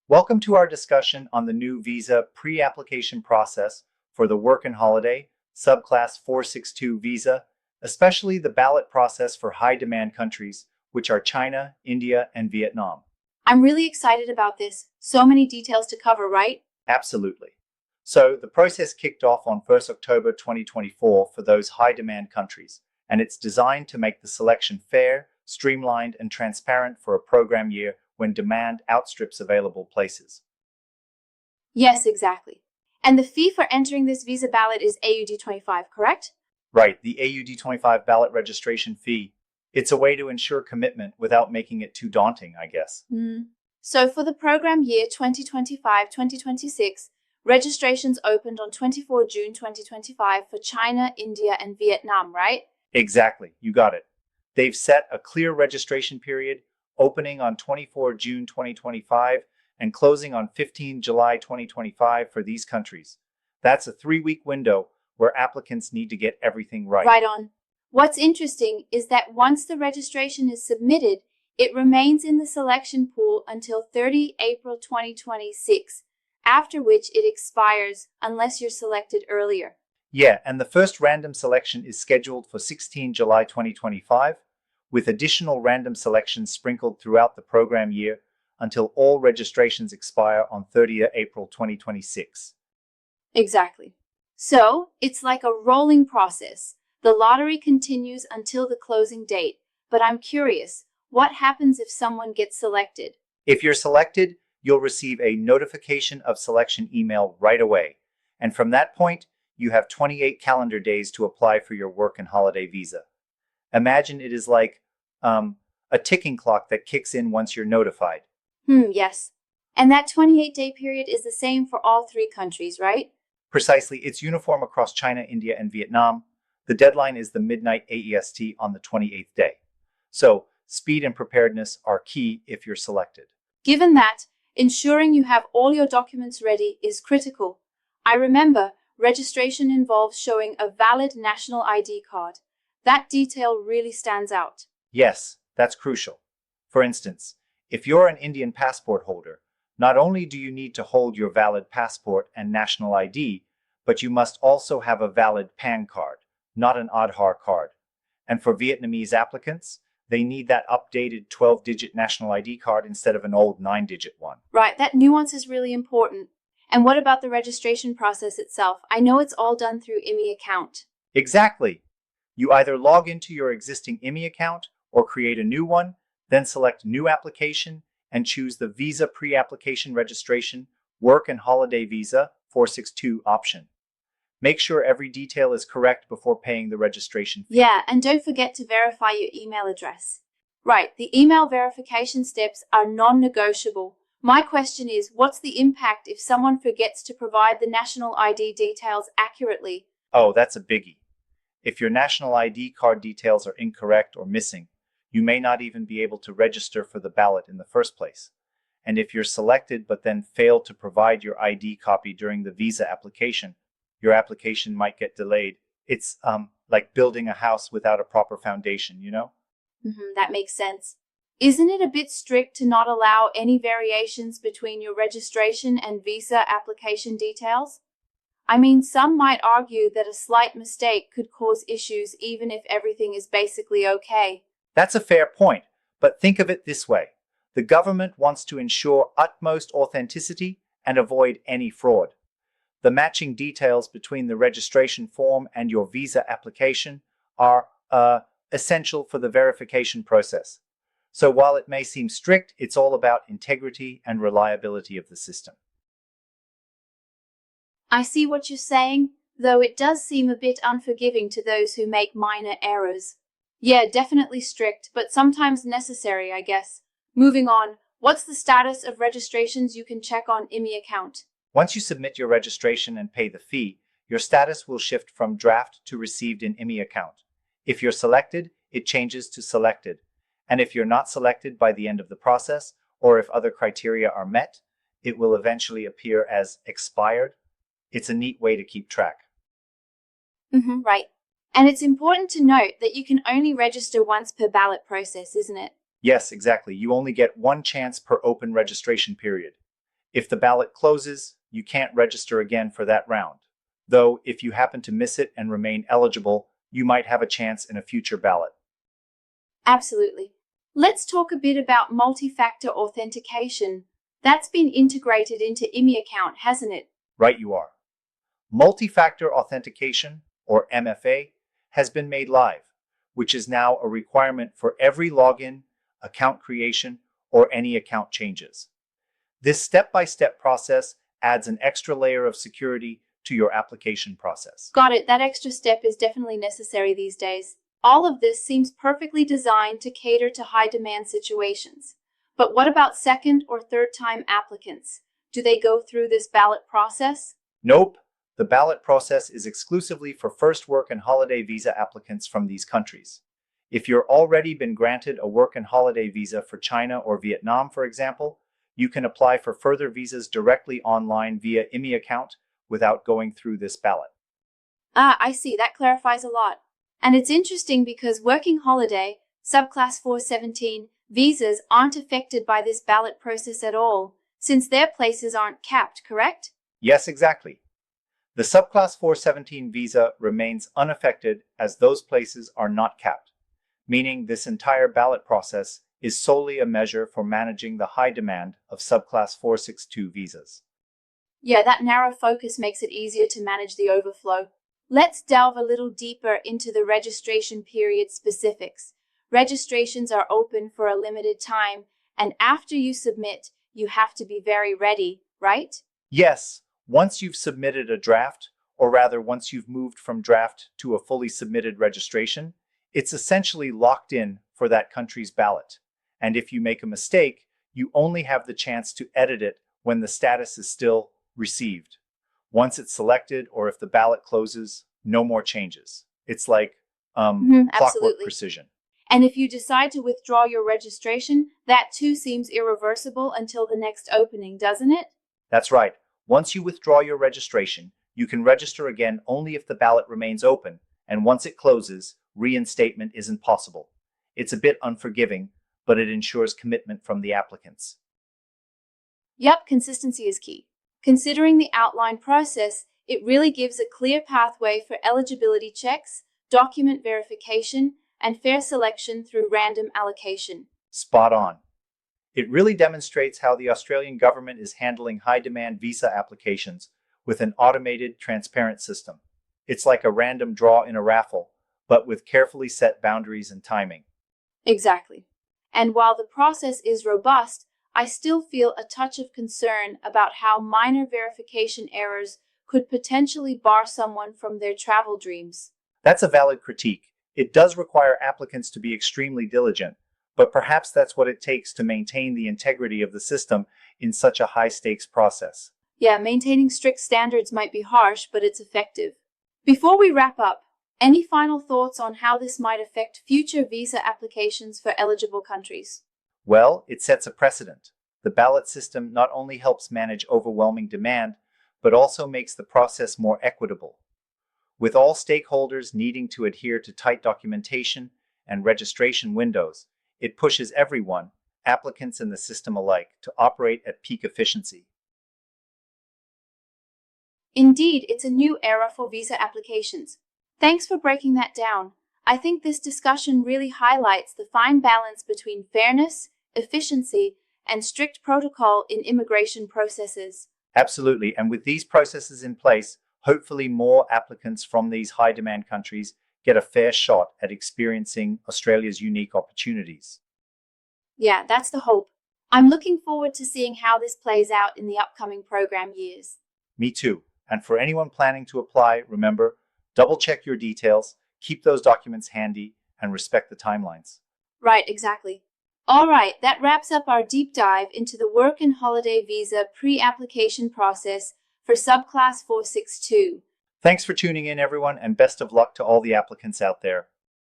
Welcome to our discussion on the new visa pre-application process for the Work and Holiday Subclass 462 visa, especially the ballot process for high-demand countries, which are China, India, and Vietnam. I'm really excited about this. So many details to cover, right? Absolutely. So the process kicked off on 1st October 2024 for those high-demand countries, and it's designed to make the selection fair, streamlined, and transparent for a program year when demand outstrips available places. Yes, exactly. And the fee for entering this visa ballot is AUD 25, correct? Right, the AUD 25 ballot registration fee. It's a way to ensure commitment without making it too daunting, I guess. So for the program year 2025-2026, registrations opened on 24 June 2025 for China, India, and Vietnam, right? Exactly, you got it. They've set a clear registration period, opening on 24 June 2025 and closing on 15 July 2025 for these countries. That's a 3-week window where applicants need to get everything right. Right on. What's interesting is that once the registration is submitted, it remains in the selection pool until 30 April 2026, after which it expires unless you're selected earlier. Yeah, and the first random selection is scheduled for 16 July 2025, with additional random selections sprinkled throughout the program year until all registrations expire on 30 April 2026. Exactly. So, it's like a rolling process. The lottery continues until the closing date, but I'm curious, what happens if someone gets selected? If you're selected, you'll receive a notification of selection email right away, and from that point, you have 28 calendar days to apply for your work and holiday visa. Imagine it is like a ticking clock that kicks in once you're notified. Yes. And that 28-day period is the same for all three countries, right? Precisely, it's uniform across China, India, and Vietnam. The deadline is the midnight AEST on the 28th day. So, speed and preparedness are key if you're selected. Given that, ensuring you have all your documents ready is critical. I remember registration involves showing a valid national ID card. That detail really stands out. Yes, that's crucial. For instance, if you're an Indian passport holder, not only do you need to hold your valid passport and national ID, but you must also have a valid PAN card, not an Aadhaar card. And for Vietnamese applicants, they need that updated 12-digit national ID card instead of an old 9-digit one. Right, that nuance is really important. And what about the registration process itself? I know it's all done through ImmiAccount. Exactly. You either log into your existing ImmiAccount or create a new one, then select New Application and choose the Visa Pre-Application Registration Work and Holiday Visa 462 option. Make sure every detail is correct before paying the registration fee. Yeah, and don't forget to verify your email address. Right, the email verification steps are non-negotiable. My question is, what's the impact if someone forgets to provide the national ID details accurately? Oh, that's a biggie. If your national ID card details are incorrect or missing, you may not even be able to register for the ballot in the first place. And if you're selected but then fail to provide your ID copy during the visa application, your application might get delayed. It's like building a house without a proper foundation, you know? That makes sense. Isn't it a bit strict to not allow any variations between your registration and visa application details? I mean, some might argue that a slight mistake could cause issues even if everything is basically okay. That's a fair point, but think of it this way. The government wants to ensure utmost authenticity and avoid any fraud. The matching details between the registration form and your visa application are essential for the verification process. So while it may seem strict, it's all about integrity and reliability of the system. I see what you're saying, though it does seem a bit unforgiving to those who make minor errors. Yeah, definitely strict, but sometimes necessary, I guess. Moving on, what's the status of registrations you can check on ImmiAccount? Once you submit your registration and pay the fee, your status will shift from draft to received in ImmiAccount. If you're selected, it changes to selected. And if you're not selected by the end of the process, or if other criteria are met, it will eventually appear as expired. It's a neat way to keep track. Right. And it's important to note that you can only register once per ballot process, isn't it? Yes, exactly. You only get one chance per open registration period. If the ballot closes, you can't register again for that round. Though, if you happen to miss it and remain eligible, you might have a chance in a future ballot. Absolutely. Let's talk a bit about multi-factor authentication. That's been integrated into ImmiAccount, hasn't it? Right you are. Multi-factor authentication, or MFA, has been made live, which is now a requirement for every login, account creation, or any account changes. This step-by-step process adds an extra layer of security to your application process. Got it. That extra step is definitely necessary these days. All of this seems perfectly designed to cater to high-demand situations. But what about second or third-time applicants? Do they go through this ballot process? Nope. The ballot process is exclusively for first work and holiday visa applicants from these countries. If you've already been granted a work and holiday visa for China or Vietnam, for example, you can apply for further visas directly online via ImmiAccount without going through this ballot. I see. That clarifies a lot. And it's interesting because working holiday, Subclass 417, visas aren't affected by this ballot process at all, since their places aren't capped, correct? Yes, exactly. The Subclass 417 visa remains unaffected as those places are not capped, meaning this entire ballot process is solely a measure for managing the high demand of Subclass 462 visas. Yeah, that narrow focus makes it easier to manage the overflow. Let's delve a little deeper into the registration period specifics. Registrations are open for a limited time, and after you submit, you have to be very ready, right? Yes, once you've submitted a draft, or rather once you've moved from draft to a fully submitted registration, it's essentially locked in for that country's ballot. And if you make a mistake, you only have the chance to edit it when the status is still received. Once it's selected, or if the ballot closes, no more changes. It's like clockwork Absolutely. precision. And if you decide to withdraw your registration, that too seems irreversible until the next opening, doesn't it? That's right. Once you withdraw your registration, you can register again only if the ballot remains open, and once it closes, reinstatement isn't possible. It's a bit unforgiving, but it ensures commitment from the applicants. Yep, consistency is key. Considering the outline process, it really gives a clear pathway for eligibility checks, document verification, and fair selection through random allocation. Spot on. It really demonstrates how the Australian government is handling high-demand visa applications with an automated, transparent system. It's like a random draw in a raffle, but with carefully set boundaries and timing. Exactly. And while the process is robust, I still feel a touch of concern about how minor verification errors could potentially bar someone from their travel dreams. That's a valid critique. It does require applicants to be extremely diligent, but perhaps that's what it takes to maintain the integrity of the system in such a high-stakes process. Yeah, maintaining strict standards might be harsh, but it's effective. Before we wrap up, any final thoughts on how this might affect future visa applications for eligible countries? Well, it sets a precedent. The ballot system not only helps manage overwhelming demand, but also makes the process more equitable. With all stakeholders needing to adhere to tight documentation and registration windows, it pushes everyone, applicants and the system alike, to operate at peak efficiency. Indeed, it's a new era for visa applications. Thanks for breaking that down. I think this discussion really highlights the fine balance between fairness, efficiency, and strict protocol in immigration processes. Absolutely, and with these processes in place, hopefully more applicants from these high-demand countries get a fair shot at experiencing Australia's unique opportunities. Yeah, that's the hope. I'm looking forward to seeing how this plays out in the upcoming program years. Me too. And for anyone planning to apply, remember, double-check your details, keep those documents handy, and respect the timelines. Right, exactly. All right, that wraps up our deep dive into the work and holiday visa pre-application process for Subclass 462. Thanks for tuning in, everyone, and best of luck to all the applicants out there.